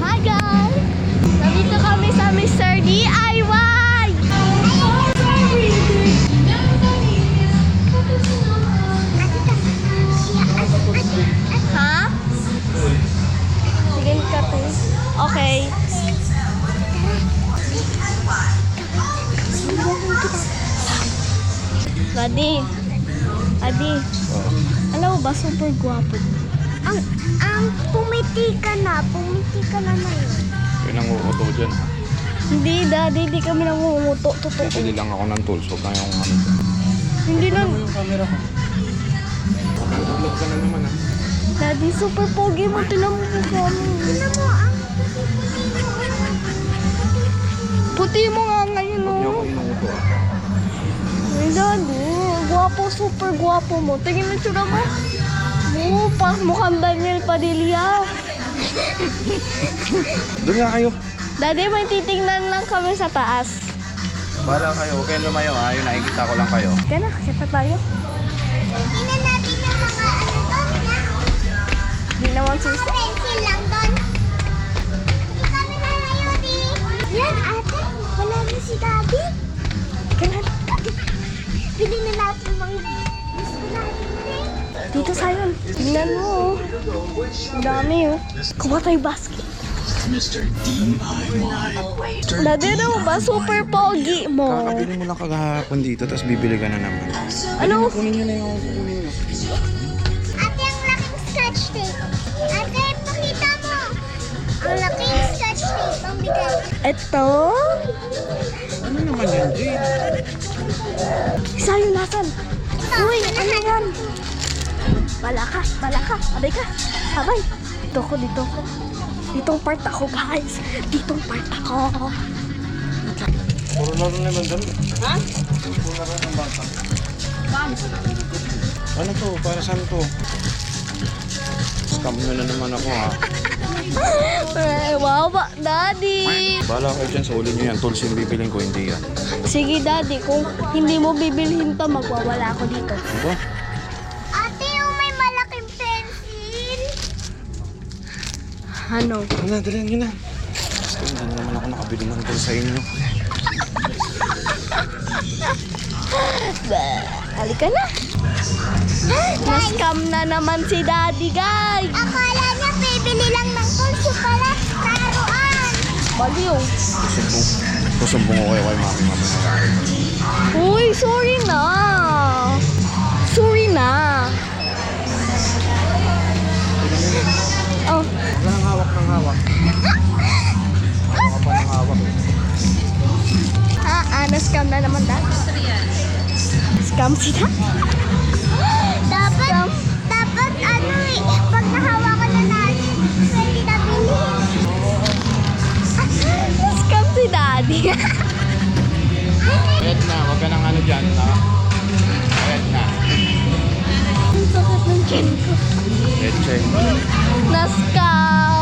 Hi guys! Nandito kami sa Mr. DIY! Ha? Sige ka to. Okay. Buddy. Adi. Alam mo ba, super gwapo. Pumiti ka na ngayon. Yun ang uuto dyan. Hindi, Daddy, hindi kami namumuto. Totoo. Bili lang ako ng tools. Huwag na yung ano dyan. Hindi na. Yung camera ko. Vlog ka na naman Daddy, super pogi mo. Tinan mo po kami. Tignan mo, Puti mo nga ngayon, Huwag niyo ako oh. inuuto Ay, Daddy, gwapo, super gwapo mo. Tingin mo tsura mo. Oo, mukhang Daniel Padilla. Doon nga kayo. Daddy, may titingnan lang kami sa taas. Bahala kayo. Huwag kayong lumayo ha. Yung nakikita ko lang kayo. Kaya na, kita tayo. tingnan natin yung mga Hindi naman susi. pencil lang doon. Hindi kami na ngayon Yan, ate. Wala na si Daddy. Kaya na. Bili na natin mga gusto natin Dito sa'yo. Tingnan mo, oh. Ang dami, oh. Kuha tayo basket. Daddy, ano mo ba? Super pogi mo. Kakabili mo lang kagahapon dito. Tapos bibili ka na naman. Ano? Kunin nyo na yung kunin nyo. Ate, ang laking scotch tape. Ate, pakita mo. Ang laking scotch tape. Ang bigat. Ito? Ano naman yan, Jade? Sa'yo, nasan? Uy, ano yan? Bala ka. Abay ka. Abay. Dito ko. Ditong part ako, guys. Ditong part ako. Puro laro naman dami. Ha? Puro laro ng bata. Ano to? Para saan to? Scam nyo na naman ako ha. Wow, Daddy. Bahala kayo dyan sa uli nyo yan. Tools yung bibiling ko, hindi yan. Sige, Daddy. Kung hindi mo bibilhin to, magwawala ako dito. Ano? Ate, yung may malaking pencil. Ano? Ano, dalhin nyo na. Basta hindi naman ako nakabili ng tools sa inyo. Halika na. Na-scam na naman si Daddy, guys. Akala niya bibili lang ng tools pala laruan. Baliw. Susumbong ko kayo kay mami mamaya. Uy, sorry na. Oh, Huwag ka nang hawak ng hawak. Huwag ka pa ng hawak eh. na-scam na naman, Dad. Scam sila? Dapat ano pag nahawakan na natin, pwede na bilhin. Scam si Daddy. Red na, huwag ka nang ano dyan. Ha? Red na. Ang sakit ng chin ko. Red check. Na-scam.